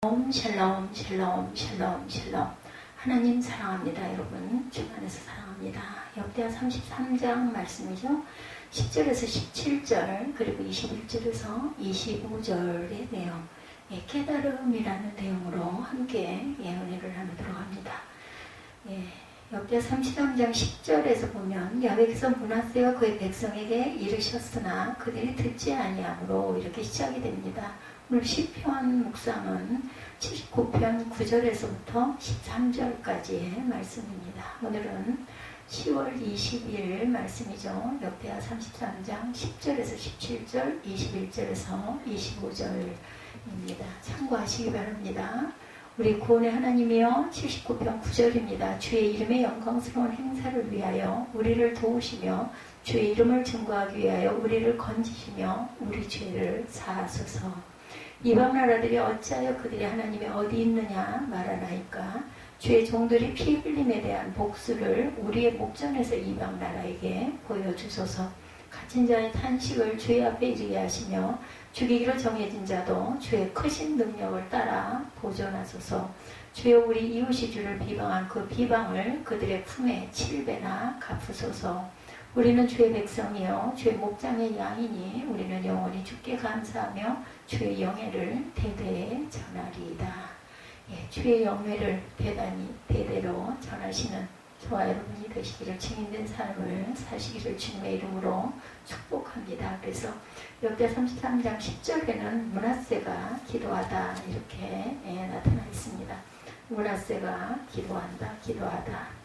샬롬 샬롬 샬롬 샬롬. 하나님 사랑합니다. 여러분 주 안에서 사랑합니다. 역대하 33장 말씀이죠. 10절에서 17절 그리고 21절에서 25절의 내용, 깨달음이라는 내용으로 함께 은혜를 나누도록 합니다. 역대하 33장 10절에서 보면 야훼께서 므낫세와 그의 백성에게 이르셨으나 그들이 듣지 아니하므로 이렇게 시작이 됩니다. 오늘 시편 묵상은 79편 9절에서부터 13절까지의 말씀입니다. 오늘은 10월 20일 말씀이죠. 역대하 33장 10절에서 17절, 21절에서 25절입니다. 참고하시기 바랍니다. 우리 구원의 하나님이여, 79편 9절입니다. 주의 이름의 영광스러운 행사를 위하여 우리를 도우시며 주의 이름을 증거하기 위하여 우리를 건지시며 우리 죄를 사하소서. 이방 나라들이 어찌하여 그들이 하나님이 어디 있느냐 말하나이까. 주의 종들이 피 흘림에 대한 복수를 우리의 목전에서 이방 나라에게 보여주소서. 갇힌 자의 탄식을 주의 앞에 이르게 하시며 죽이기로 정해진 자도 주의 크신 능력을 따라 보존하소서. 주여, 우리 이웃이 주를 비방한 그 비방을 그들의 품에 7배나 갚으소서. 우리는 주의 백성이요 주의 목장의 양이니 우리는 영원히 주께 감사하며 주의 영예를 대대에 전하리이다. 주의 영예를 대대로 전하시는 저와 여러분이 되시기를, 증인된 삶을 사시기를 주님의 이름으로 축복합니다. 그래서 역대 33장 10절에는 므낫세가 기도하다 이렇게 나타나 있습니다. 므낫세가 기도하다.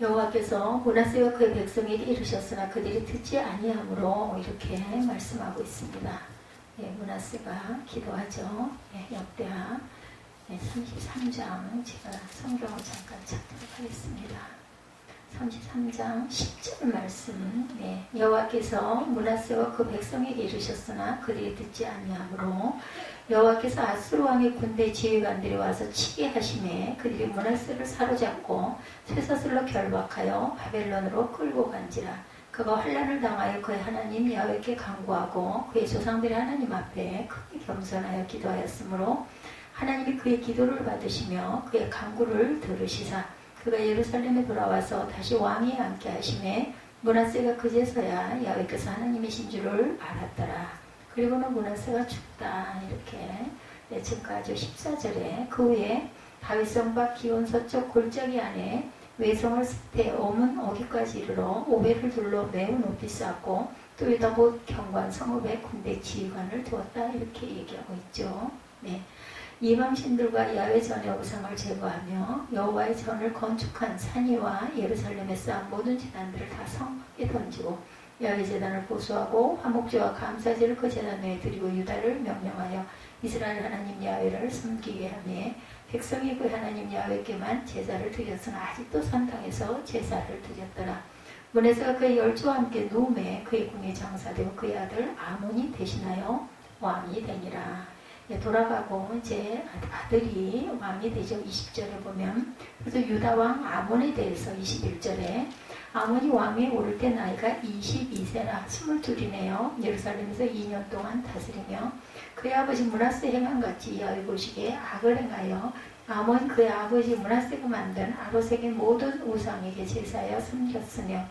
여호와께서 므낫세와 그의 백성에게 이르셨으나 그들이 듣지 아니하므로 이렇게 말씀하고 있습니다. 므낫세가 기도하죠. 역대하 33장 제가 성경을 잠깐 찾도록 하겠습니다. 33장 10절 말씀. 여호와께서 므낫세와 그 백성에게 이르셨으나 그들이 듣지 아니하므로 여호와께서 아수르 왕의 군대 지휘관들이 와서 치게 하심에 그들이 므낫세를 사로잡고 쇠사슬로 결박하여 바벨론으로 끌고 간지라. 그가 환난을 당하여 그의 하나님 야훼께 간구하고 그의 조상들의 하나님 앞에 크게 겸손하여 기도하였으므로 하나님이 그의 기도를 받으시며 그의 간구를 들으시사 그가 예루살렘에 돌아와서 다시 왕위에 앉게 하심에 므낫세가 그제서야 야훼께서 하나님이신 줄을 알았더라. 그리고는 므낫세가 죽다. 이렇게 지금까지 14절에 그 후에 다윗성 밖 기온 서쪽 골짜기 안에 외성을 습해 오문 어기까지 이르러 오벨을 둘러 매우 높이 쌓고 또 여기다 곧 경관 성읍에 군대 지휘관을 두었다. 이렇게 얘기하고 있죠. 이방신들과 야훼 전의 우상을 제거하며 여호와의 전을 건축한 산위와 예루살렘에 쌓은 모든 제단들을 다 성에 던지고 야훼 제단을 보수하고 화목제와 감사제를 그 제단 위에 드리고 유다를 명령하여 이스라엘 하나님 야훼를 섬기게 하며 백성이 그 하나님 야훼께만 제사를 드렸으나 아직도 산당에서 제사를 드렸더라. 므낫세가 그의 열조와 함께 누움에 그의 궁에 장사되고 그의 아들 아몬이 대신하여 왕이 되니라. 돌아가고 이제 아들이 왕이 되죠. 20절에 보면. 그래서 유다왕 아몬에 대해서 21절에 아몬이 왕위에 오를 때 나이가 22세라 22이네요. 예루살렘에서 2년 동안 다스리며 그의 아버지 므낫세 행함같이 야훼 보시기에 악을 행하여 아몬 그의 아버지 므낫세가 만든 아로색의 모든 우상에게 제사하여 섬겼으며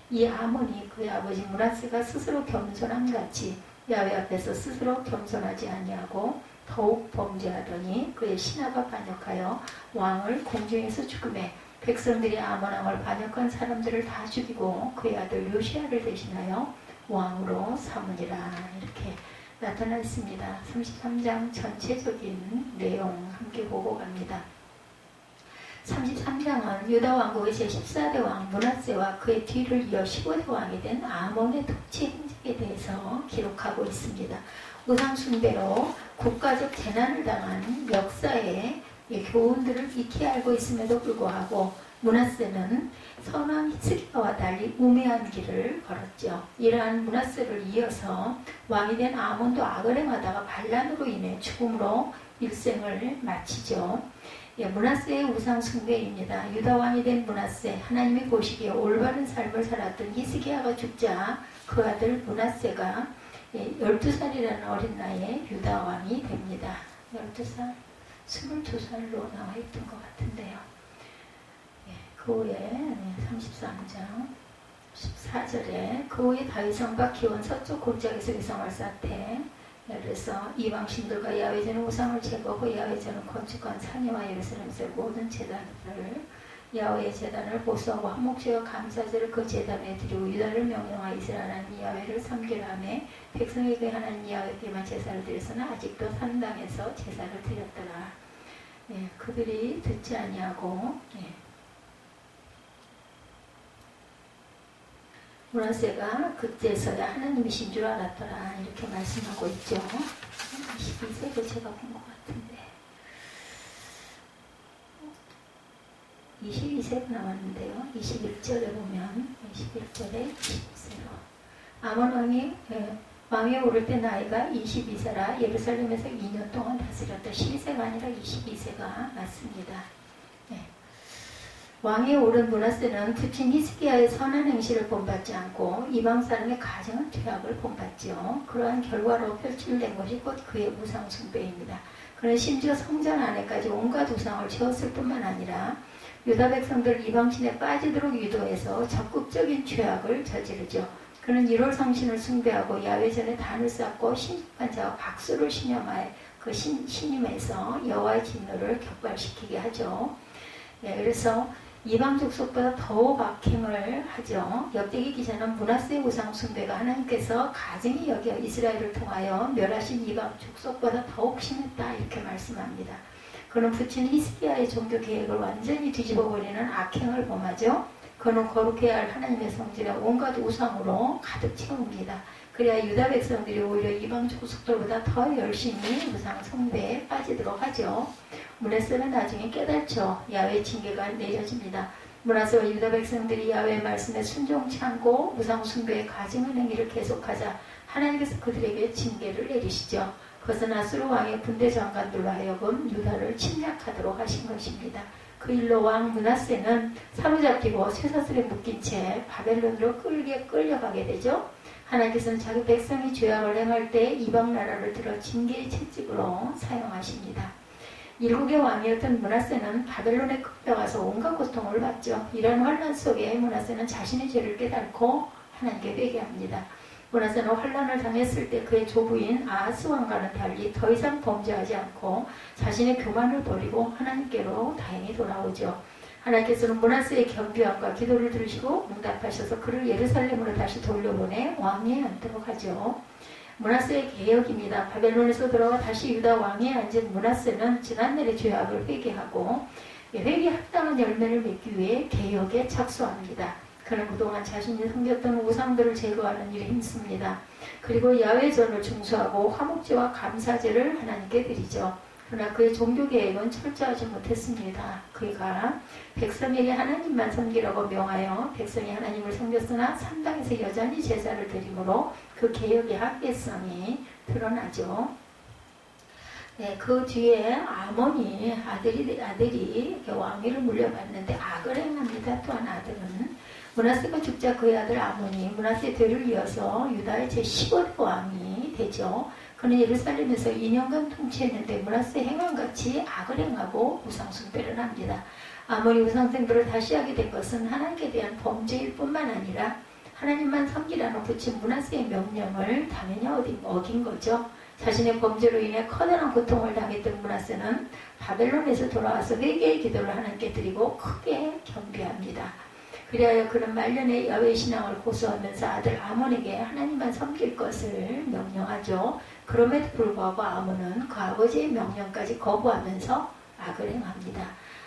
이 아몬이 그의 아버지 므낫세가 스스로 겸손함같이 야훼 앞에서 스스로 겸손하지 아니하고 더욱 범죄하더니 그의 신하가 반역하여 왕을 공중에서 죽음에 백성들이 아몬 왕을 반역한 사람들을 다 죽이고 그의 아들 요시야를 대신하여 왕으로 삼으니라. 이렇게 나타나 있습니다. 33장 전체적인 내용 함께 보고 갑니다. 33장은 유다 왕국의 제14대 왕 므낫세와 그의 뒤를 이어 15대 왕이 된 아몬의 통치 행적에 대해서 기록하고 있습니다. 우상 숭배로 국가적 재난을 당한 역사의 교훈들을 익히 알고 있음에도 불구하고 므낫세는 선왕 히스기야와 달리 우매한 길을 걸었죠. 이러한 므낫세를 이어서 왕이 된 아몬도 악을 행하다가 반란으로 인해 죽음으로 일생을 마치죠. 므낫세의 우상 숭배입니다. 유다 왕이 된 므낫세, 하나님이 보시기에 올바른 삶을 살았던 히스기야가 죽자 그 아들 므낫세가 12살이라는 어린 나이에 유다 왕이 됩니다. 12살, 22살로 나와 있던 것 같은데요. 그 후에 33장 14절에 그 후에 다윗 왕과 기온 서쪽 골짜기에서 위성을 쌓되, 그래서 이방 신들과 야훼제는 우상을 제거하고 야훼제는 건축한 산이와 예루살렘에서 모든 제단들을 야훼의 제단을 보수하고 한목제와 감사제를 그 제단에 드리고 유다를 명령하여 이스라엘 하나님 야훼를 섬기라 하며 백성에게 하나님 야훼에게만 제사를 드렸으나 아직도 산당에서 제사를 드렸더라. 그들이 듣지 아니하고 므낫세가 그때서야 하나님이신 줄 알았더라. 이렇게 말씀하고 있죠. 22세도 제가 본 것 같은데 22세가 나왔는데요. 21절에 보면 21절에 22세로 아몬 왕이 오를 때 나이가 22세라 예루살렘에서 2년 동안 다스렸다. 12세가 아니라 22세가 맞습니다. 왕이 오른 므낫세는 부친 히스기야의 선한 행실을 본받지 않고 이방 사람의 가정한 죄악을 본받지요. 그러한 결과로 표출된 것이 곧 그의 우상 숭배입니다. 그는 심지어 성전 안에까지 온갖 우상을 채웠을 뿐만 아니라 유다 백성들 이방신에 빠지도록 유도해서 적극적인 죄악을 저지르죠. 그는 1월 성신을 숭배하고 야훼전에 단을 쌓고 신축한 자와 박수를 신념하여 그 신임에서 여호와의 진노를 격발시키게 하죠. 그래서 이방 족속보다 더욱 악행을 하죠. 역대기 기자는 므낫세의 우상 숭배가 하나님께서 가증히 여겨 이스라엘을 통하여 멸하신 이방 족속보다 더욱 심했다 이렇게 말씀합니다. 그는 부친 히스기야의 종교 계획을 완전히 뒤집어버리는 악행을 범하죠. 그는 거룩해야 할 하나님의 성질에 온갖 우상으로 가득 채웁니다. 그래야 유다 백성들이 오히려 이방 족속들보다 더 열심히 우상 숭배에 빠지도록 하죠. 므낫세는 나중에 깨닫죠. 야훼 징계가 내려집니다. 므낫세와 유다 백성들이 야훼의 말씀에 순종치 않고 우상 숭배의 가증한 행위를 계속하자 하나님께서 그들에게 징계를 내리시죠. 그것은 아수르 왕의 군대 장관들로 하여금 유다를 침략하도록 하신 것입니다. 그 일로 왕 므낫세는 사로잡히고 쇠사슬에 묶인 채 바벨론으로 끌려가게 되죠. 하나님께서는 자기 백성이 죄악을 행할 때 이방 나라를 들어 징계의 채찍으로 사용하십니다. 일국의 왕이었던 므낫세는 바벨론에 끌려가서 온갖 고통을 받죠. 이런 환란 속에 므낫세는 자신의 죄를 깨닫고 하나님께 회개합니다. 므낫세는 환란을 당했을 때 그의 조부인 아하스 왕과는 달리 더 이상 범죄하지 않고 자신의 교만을 버리고 하나님께로 다행히 돌아오죠. 하나님께서는 므낫세의 겸비함과 기도를 들으시고 응답하셔서 그를 예루살렘으로 다시 돌려보내 왕위에 앉도록 하죠. 므낫세의 개혁입니다. 바벨론에서 돌아와 다시 유다 왕위에 앉은 므낫세는 지난날의 죄악을 회개하고 회개에 합당한 열매를 맺기 위해 개혁에 착수합니다. 그는 그동안 자신이 섬겼던 우상들을 제거하는 일에 힘씁니다. 그리고 야훼전을 중수하고 화목제와 감사제를 하나님께 드리죠. 그러나 그의 종교 계획은 철저하지 못했습니다. 그가 백성에게 하나님만 섬기라고 명하여 백성이 하나님을 섬겼으나 산당에서 여전히 제사를 드림으로 그 개혁의 한계성이 드러나죠. 그 뒤에 아몬이 아들이 왕위를 물려받는데 악을 행합니다. 또한 아들은 므낫세가 죽자 그의 아들 아몬이 므낫세 뒤를 이어서 유다의 제15대 왕이 되죠. 그는 예루살렘에서 2년간 통치했는데 므낫세 행함같이 악을 행하고 우상숭배를 합니다. 아몬이 우상숭배를 다시 하게 된 것은 하나님께 대한 범죄일 뿐만 아니라 하나님만 섬기라는 부친 므낫세의 명령을 당연히 어긴 거죠. 자신의 범죄로 인해 커다란 고통을 당했던 므낫세는 바벨론에서 돌아와서 회개의 기도를 하나님께 드리고 크게 겸비합니다. 그리하여 그는 말년에 야훼 신앙을 고수하면서 아들 아몬에게 하나님만 섬길 것을 명령하죠. 그럼에도 불구하고 아몬은 그 아버지의 명령까지 거부하면서 악을 행합니다.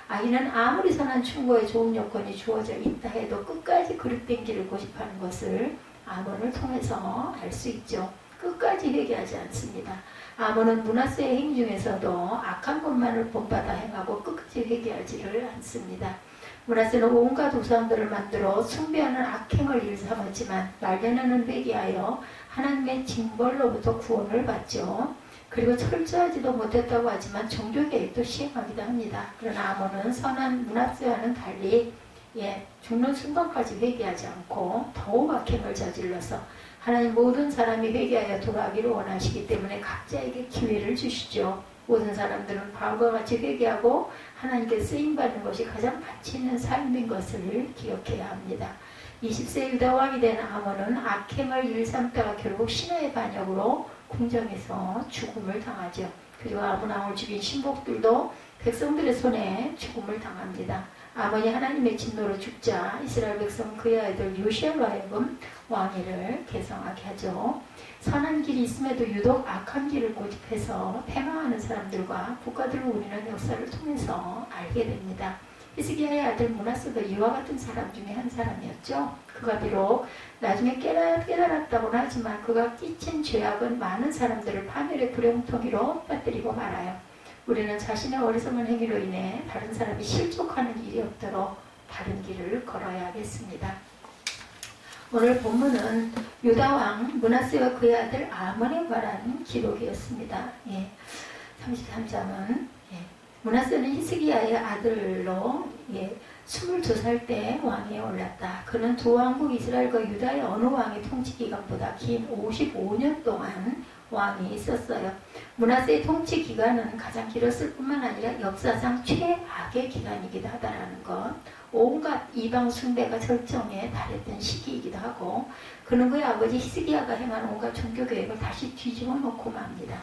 아이는 아무리 선한 충고에 좋은 여건이 주어져 있다 해도 끝까지 그릇된 길을 고집하는 것을 아몬을 통해서 알 수 있죠. 끝까지 회개하지 않습니다. 아몬은 므낫세의 행 중에서도 악한 것만을 본받아 행하고 끝까지 회개하지를 않습니다. 므낫세는 온갖 우상들을 만들어 숭배하는 악행을 일삼았지만 말년에는 회개하여 하나님의 징벌로부터 구원을 받죠. 그리고 철저하지도 못했다고 하지만 종교계획도 시행하기도 합니다. 그러나 아몬은 선한 므낫세와는 달리 죽는 순간까지 회개하지 않고 더욱 악행을 저질러서 하나님 모든 사람이 회개하여 돌아가기를 원하시기 때문에 각자에게 기회를 주시죠. 모든 사람들은 바울과 같이 회개하고 하나님께 쓰임받는 것이 가장 가치 있는 삶인 것을 기억해야 합니다. 20세 유다 왕이 된 아몬은 악행을 일삼다가 결국 신하의 반역으로 궁정에서 죽음을 당하죠. 그리고 아몬 왕을 죽인 신복들도 백성들의 손에 죽음을 당합니다. 아몬이 하나님의 진노로 죽자 이스라엘 백성 그의 아들 요시아로 하여금 왕위를 계승하게 하죠. 선한 길이 있음에도 유독 악한 길을 고집해서 패망하는 사람들과 국가들을 우리는 역사를 통해서 알게 됩니다. 히스기야의 아들 므낫세도 이와 같은 사람 중에 한 사람이었죠. 그가 비록 나중에 깨달았다고는 하지만 그가 끼친 죄악은 많은 사람들을 파멸의 구렁텅이로 빠뜨리고 말아요. 우리는 자신의 어리석은 행위로 인해 다른 사람이 실족하는 일이 없도록 바른 길을 걸어야 하겠습니다. 오늘 본문은 유다왕 므낫세와 그의 아들 아몬에 관한 기록이었습니다. 33장은 므낫세는 히스기야의 아들로 22살 때 왕위에 올랐다. 그는 두 왕국 이스라엘과 유다의 어느 왕의 통치 기간보다 긴 55년 동안 왕이 있었어요. 므낫세의 통치 기간은 가장 길었을 뿐만 아니라 역사상 최악의 기간이기도 하다라는 것. 온갖 이방 숭배가 절정에 달했던 시기이기도 하고 그는 그의 아버지 히스기야가 행한 온갖 종교 계획을 다시 뒤집어 놓고 맙니다.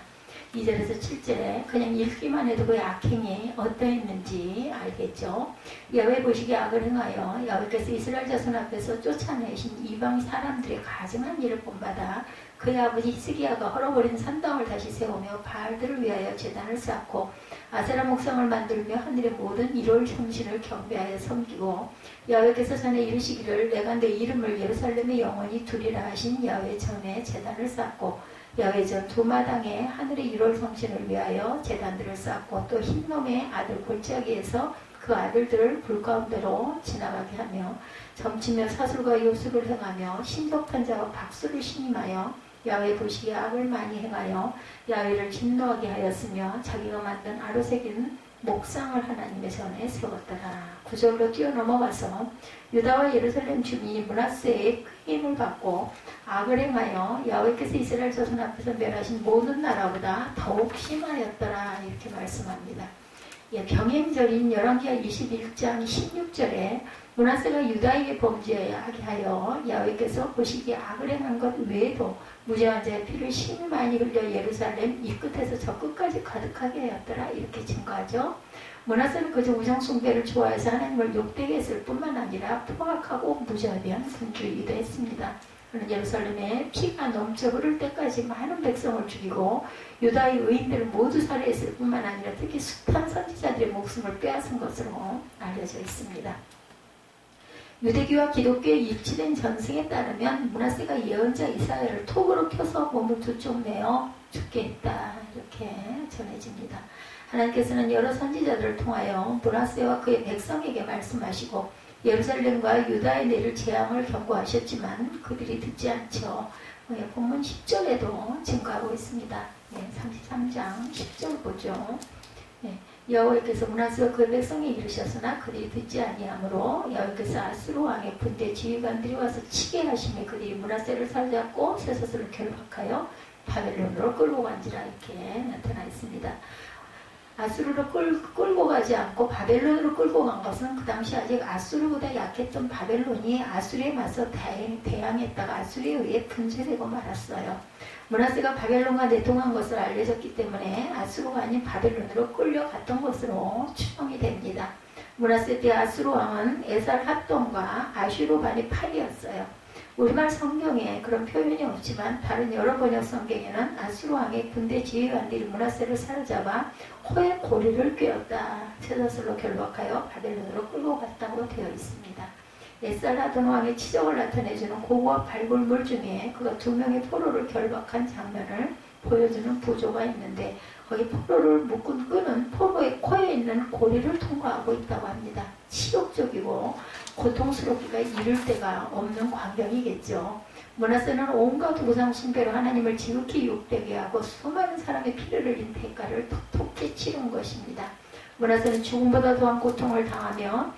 2절에서 7절에 그냥 읽기만 해도 그의 악행이 어떠했는지 알겠죠. 야훼 보시기에 악을 행하여 야훼께서 이스라엘 자손 앞에서 쫓아내신 이방 사람들의 가증한 일을 본받아 그의 아버지 히스기야가 헐어버린 산당을 다시 세우며 바알들을 위하여 제단을 쌓고 아세라 목상을 만들며 하늘의 모든 1월 형신을 경배하여 섬기고 야훼께서 전에 이르시기를 내가 내 이름을 예루살렘에 영원히 두리라 하신 야훼 전에 제단을 쌓고 야훼 전 두 마당에 하늘의 1월 성신을 위하여 제단들을 쌓고 또 흰놈의 아들 골짜기에서 그 아들들을 불 가운데로 지나가게 하며 점치며 사술과 요술을 행하며 신속한 자와 박수를 신임하여 야훼 보시기에 악을 많이 행하여 야훼를 진노하게 하였으며 자기가 만든 아로새긴 목상을 하나님의 전에 세웠더라. 9절로 뛰어넘어가서 유다와 예루살렘 주민이 므낫세의 힘을 받고 악을 행하여 야훼께서 이스라엘 자손 앞에서 멸하신 모든 나라보다 더욱 심하였더라 이렇게 말씀합니다. 병행절인 열왕기하 21장 16절에 므낫세가 유다에게 범죄하게 하여 야훼께서 보시기에 악을 행한 것 외에도 무죄한 자의 피를 심히 많이 흘려 예루살렘 이 끝에서 저 끝까지 가득하게 하였더라 이렇게 증거하죠. 므낫세는 그저 우상숭배를 좋아해서 하나님을 욕되게 했을 뿐만 아니라 포악하고 무자비한 군주이기도 했습니다. 그는 예루살렘에 피가 넘쳐 흐를 때까지 많은 백성을 죽이고 유다의 의인들을 모두 살해했을 뿐만 아니라 특히 숱한 선지자들의 목숨을 빼앗은 것으로 알려져 있습니다. 유대교와 기독교의 일치된 전승에 따르면 므낫세가 예언자 이사야를 톡으로 켜서 몸을 두 쪽 내어 죽게 했다 이렇게 전해집니다. 하나님께서는 여러 선지자들을 통하여 므낫세와 그의 백성에게 말씀하시고 예루살렘과 유다에 내릴 재앙을 경고하셨지만 그들이 듣지 않죠. 본문 10절에도 증거하고 있습니다. 33장 10절 보죠. 여호와께서 므낫세와 그의 백성에 이르셨으나 그들이 듣지 아니하므로 여호와께서 아수르 왕의 군대 지휘관들이 와서 치게 하시며 그들이 므낫세를 사로잡고 쇠사슬을 결박하여 바벨론으로 끌고 간지라 이렇게 나타나 있습니다. 아수르로 끌고 가지 않고 바벨론으로 끌고 간 것은 그 당시 아직 아수르보다 약했던 바벨론이 아수르에 맞서 대항했다가 아수르에 의해 분쇄되고 말았어요. 므낫세가 바벨론과 내통한 것을 알려졌기 때문에 아수르가 아닌 바벨론으로 끌려갔던 것으로 추정이 됩니다. 므낫세 때 아수르 왕은 에살핫돈과 아슈르반이 8이었어요. 우리말 성경에 그런 표현이 없지만 다른 여러 번역 성경에는 아수르 왕의 군대 지휘관들이 므낫세를 사로잡아 코에 고리를 꿰었다. 쇠사슬로 결박하여 바벨론으로 끌고 갔다고 되어 있습니다. 에살하돈 왕의 치적을 나타내주는 고고와 발굴물 중에 그가 2명의 포로를 결박한 장면을 보여주는 부조가 있는데 거기 포로를 묶은 끈은 포로의 코에 있는 고리를 통과하고 있다고 합니다. 치욕적이고 고통스럽기가 이를 데가 없는 광경이겠죠. 므낫세는 온갖 우상 숭배로 하나님을 지극히 욕되게 하고 수많은 사람의 피를 흘린 대가를 톡톡히 치른 것입니다. 므낫세는 죽음보다 더한 고통을 당하며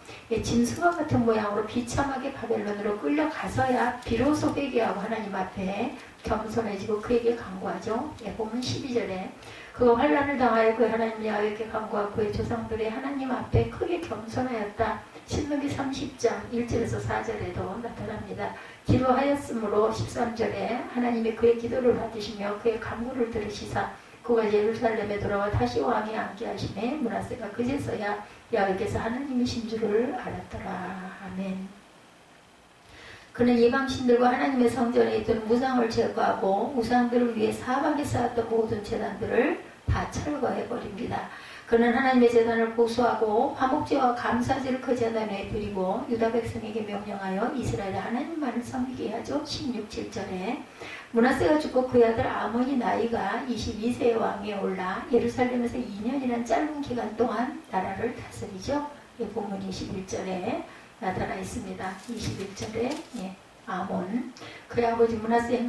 짐승과 같은 모양으로 비참하게 바벨론으로 끌려가서야 비로소 회개하고 하나님 앞에 겸손해지고 그에게 간구하죠. 보면 12절에 그가 환난을 당하여 그 하나님 야훼께 간구하고 그의 조상들의 하나님 앞에 크게 겸손하였다. 신명기 30장 1절에서 4절에도 나타납니다. 기도하였으므로 13절에 하나님이 그의 기도를 받으시며 그의 간구를 들으시사 그가 예루살렘에 돌아와 다시 왕이 앉게 하심에 므낫세가 그제서야 야훼께서 하나님이신 줄을 알았더라. 아멘. 그는 이방신들과 하나님의 성전에 있던 우상을 제거하고 우상들을 위해 사방에 쌓았던 모든 제단들을 다 철거해버립니다. 그는 하나님의 제단을 보수하고 화목제와 감사제를 그 제단 위에 드리고 유다 백성에게 명령하여 이스라엘의 하나님만을 섬기게 하죠. 16, 7절에 므낫세가 죽고 그의 아들 아몬이 나이가 22세의 왕위에 올라 예루살렘에서 2년이란 짧은 기간 동안 나라를 다스리죠. 본문 21절에 나타나 있습니다. 21절에 아몬 그의 아버지 므낫세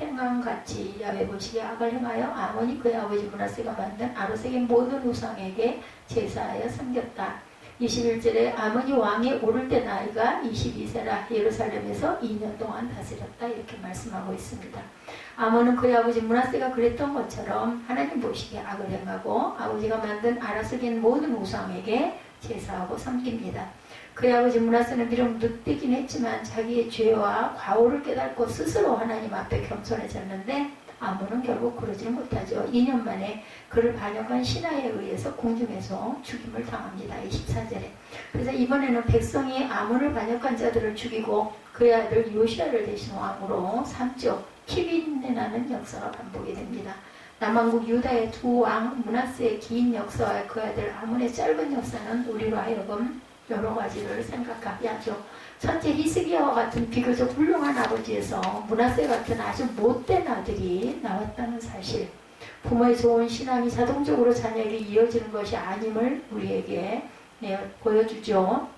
행함같이 야훼 보시기에 악을 행하여 아몬이 그의 아버지 므낫세가 만든 아로색의 모든 우상에게 제사하여 섬겼다. 21절에 아몬이 왕에 오를 때 나이가 22세라 예루살렘에서 2년 동안 다스렸다. 이렇게 말씀하고 있습니다. 아몬은 그의 아버지 므낫세가 그랬던 것처럼 하나님 보시기에 악을 행하고 아버지가 만든 아로색의 모든 우상에게 제사하고 섬깁니다. 그의 아버지 므낫세는 비록 늑대긴 했지만 자기의 죄와 과오를 깨닫고 스스로 하나님 앞에 겸손해졌는데 아몬은 결국 그러지는 못하죠. 2년 만에 그를 반역한 신하에 의해서 공중에서 죽임을 당합니다. 24절에. 그래서 이번에는 백성이 아몬을 반역한 자들을 죽이고 그의 아들 요시아를 대신 왕으로 삼죠. 키빈내나는 역사가 반복이 됩니다. 남왕국 유다의 두 왕 므낫세의 긴 역사와 그 아들 아몬의 짧은 역사는 우리로 하여금 여러 가지를 생각하게 하죠. 첫째 히스기야와 같은 비교적 훌륭한 아버지에서 므낫세 같은 아주 못된 아들이 나왔다는 사실. 부모의 좋은 신앙이 자동적으로 자녀에게 이어지는 것이 아님을 우리에게 보여주죠.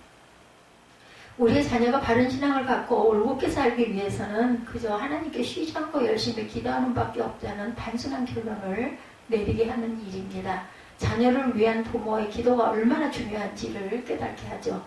우리의 자녀가 바른 신앙을 갖고 올곧게 살기 위해서는 그저 하나님께 쉬지 않고 열심히 기도하는 밖에 없다는 단순한 결론을 내리게 하는 일입니다. 자녀를 위한 부모의 기도가 얼마나 중요한지를 깨닫게 하죠.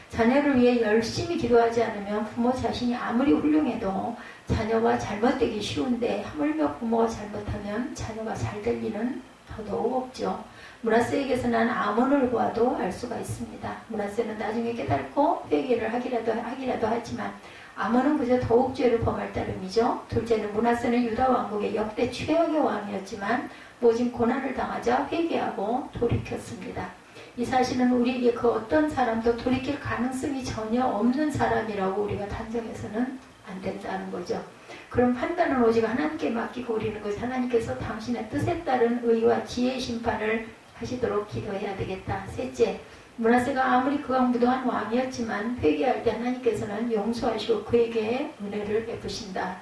자녀를 위해 열심히 기도하지 않으면 부모 자신이 아무리 훌륭해도 자녀가 잘못되기 쉬운데 하물며 부모가 잘못하면 자녀가 잘 될 리는 더더욱 없죠. 므낫세에게서 난 아몬을 보아도 알 수가 있습니다. 므낫세는 나중에 깨닫고 회개를 하기라도 하지만 아몬은 그저 더욱 죄를 범할 따름이죠. 둘째는 므낫세는 유다 왕국의 역대 최악의 왕이었지만 모진 고난을 당하자 회개하고 돌이켰습니다. 이 사실은 우리에게 그 어떤 사람도 돌이킬 가능성이 전혀 없는 사람이라고 우리가 단정해서는 안 된다는 거죠. 그럼 판단은 오직 하나님께 맡기고 우리는 것이 하나님께서 당신의 뜻에 따른 의와 지혜의 심판을 하시도록 기도해야 되겠다. 셋째, 므낫세가 아무리 극악무도한 왕이었지만 회개할 때 하나님께서는 용서하시고 그에게 은혜를 베푸신다.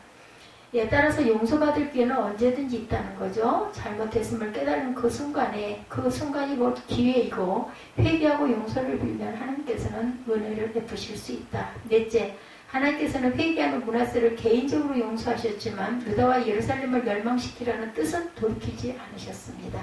따라서 용서받을 기회는 언제든지 있다는 거죠. 잘못했음을 깨달은 그 순간이 곧 기회이고 회개하고 용서를 빌면 하나님께서는 은혜를 베푸실 수 있다. 넷째, 하나님께서는 회개하는 므낫세를 개인적으로 용서하셨지만 유다와 예루살렘을 멸망시키라는 뜻은 돌이키지 않으셨습니다.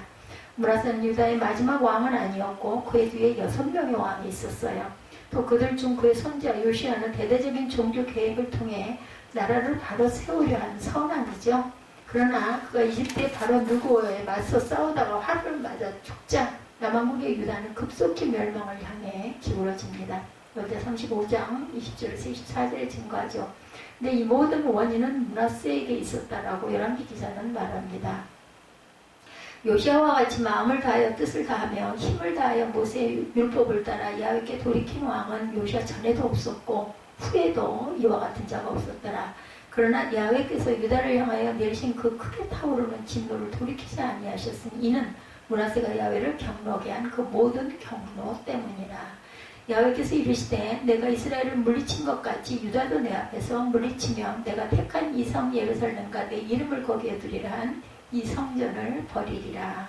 므낫세는 유다의 마지막 왕은 아니었고 그의 뒤에 6명의 왕이 있었어요. 또 그들 중 그의 손자 요시아는 대대적인 종교 계획을 통해 나라를 바로 세우려 한 선왕이죠. 그러나 그가 이집트의 바로 느고에 맞서 싸우다가 활을 맞아 죽자 남왕국의 유다는 급속히 멸망을 향해 기울어집니다. 여자 35장 20절에서 24절에 증거하죠. 근데 이 모든 원인은 므낫세에게 있었다라고 열왕기 기사는 말합니다. 요시아와 같이 마음을 다하여 뜻을 다하며 힘을 다하여 모세의 율법을 따라 야훼께 돌이킨 왕은 요시아 전에도 없었고 후에도 이와 같은 자가 없었더라. 그러나 야훼께서 유다를 향하여 내리신 그 크게 타오르는 진노를 돌이키지 아니하셨으니 이는 므낫세가 야훼를 경노하게 한 그 모든 경노 때문이라. 야훼께서 이르시되 내가 이스라엘을 물리친 것 같이 유다도 내 앞에서 물리치며 내가 택한 이 성 예루살렘과 내 이름을 거기에 두리라 한 이 성전을 버리리라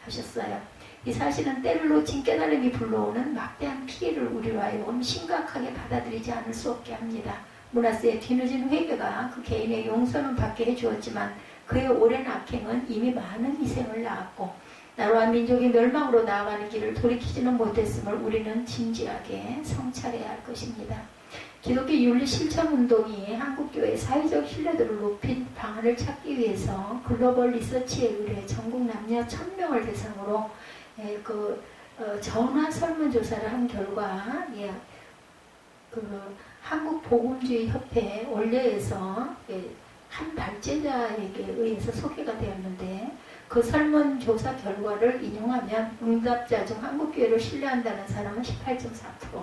하셨어요. 이 사실은 때를 놓친 깨달음이 불러오는 막대한 피해를 우리로 하여금 심각하게 받아들이지 않을 수 없게 합니다. 므낫세의 뒤늦은 회개가 그 개인의 용서는 받게 해주었지만 그의 오랜 악행은 이미 많은 희생을 낳았고 나라와 민족이 멸망으로 나아가는 길을 돌이키지는 못했음을 우리는 진지하게 성찰해야 할 것입니다. 기독교 윤리 실천 운동이 한국교회의 사회적 신뢰도를 높인 방안을 찾기 위해서 글로벌 리서치에 의뢰 전국 남녀 1000명을 대상으로 전화 설문조사를 한 결과 한국복음주의협회 원래에서 한 발제자에게 의해서 소개가 되었는데 그 설문조사 결과를 인용하면 응답자 중 한국교회를 신뢰한다는 사람은 18.4%,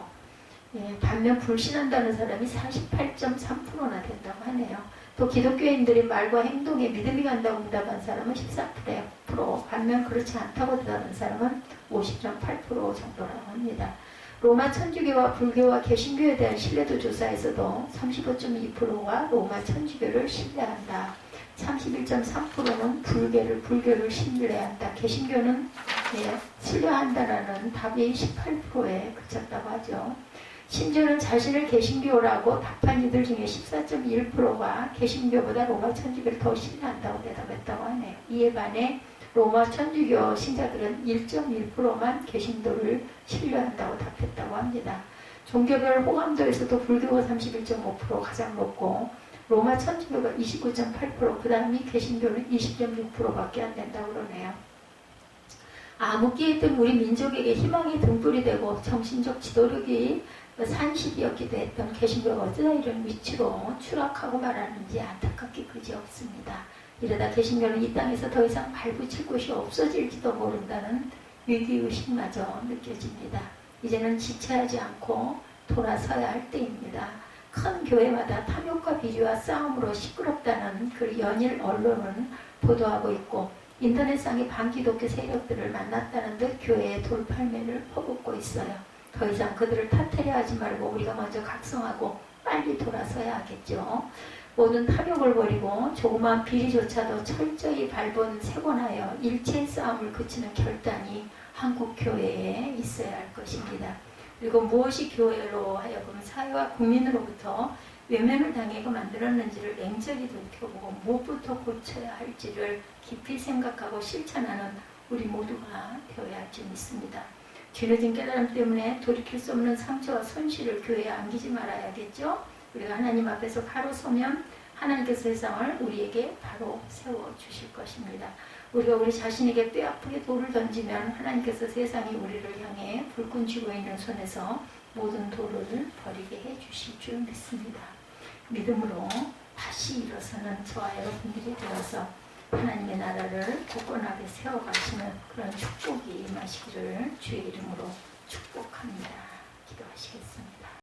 반면 불신한다는 사람이 48.3%나 된다고 하네요. 또 기독교인들이 말과 행동에 믿음이 간다고 응답한 사람은 14%, 반면 그렇지 않다고 대답한 사람은 50.8% 정도라고 합니다. 로마 천주교와 불교와 개신교에 대한 신뢰도 조사에서도 35.2%가 로마 천주교를 신뢰한다. 31.3%는 불교를 신뢰한다. 개신교는 신뢰한다라는 답이 18%에 그쳤다고 하죠. 심지어는 자신을 개신교라고 답한 이들 중에 14.1%가 개신교보다 로마 천주교를 더 신뢰한다고 대답했다고 하네요. 이에 반해 로마 천주교 신자들은 1.1%만 개신교를 신뢰한다고 답했다고 합니다. 종교별 호감도에서도 불교가 31.5% 가장 높고 로마 천주교가 29.8%, 그 다음이 개신교는 20.6%밖에 안 된다고 그러네요. 암흑기에 뜬 우리 민족에게 희망의 등불이 되고 정신적 지도력이 산실이었기도 했던 개신교가 어쩌다 이런 위치로 추락하고 말았는지 안타깝게 그지없습니다. 이러다 개신교는 이 땅에서 더 이상 발붙일 곳이 없어질지도 모른다는 위기의식마저 느껴집니다. 이제는 지체하지 않고 돌아서야 할 때입니다. 큰 교회마다 탐욕과 비리와 싸움으로 시끄럽다는 그 연일 언론은 보도하고 있고 인터넷상의 반기독교 세력들을 만났다는 듯 교회의 돌팔매를 퍼붓고 있어요. 더 이상 그들을 탓하려 하지 말고 우리가 먼저 각성하고 빨리 돌아서야 하겠죠. 모든 탐욕을 버리고 조그마한 비리조차도 철저히 발본세곤하여 일체의 싸움을 그치는 결단이 한국 교회에 있어야 할 것입니다. 그리고 무엇이 교회로 하여금 사회와 국민으로부터 외면을 당하게 만들었는지를 냉철히 돌이켜보고 무엇부터 고쳐야 할지를 깊이 생각하고 실천하는 우리 모두가 되어야 할 줄 믿습니다. 뒤늦은 깨달음 때문에 돌이킬 수 없는 상처와 손실을 교회에 안기지 말아야겠죠. 우리가 하나님 앞에서 바로 서면 하나님께서 세상을 우리에게 바로 세워주실 것입니다. 우리가 우리 자신에게 뼈아프게 돌을 던지면 하나님께서 세상이 우리를 향해 불끈 쥐고 있는 손에서 모든 돌을 버리게 해주실 줄 믿습니다. 믿음으로 다시 일어서는 저와 여러분들이 되어서 하나님의 나라를 굳건하게 세워가시는 그런 축복이 임하시기를 주의 이름으로 축복합니다. 기도하시겠습니다.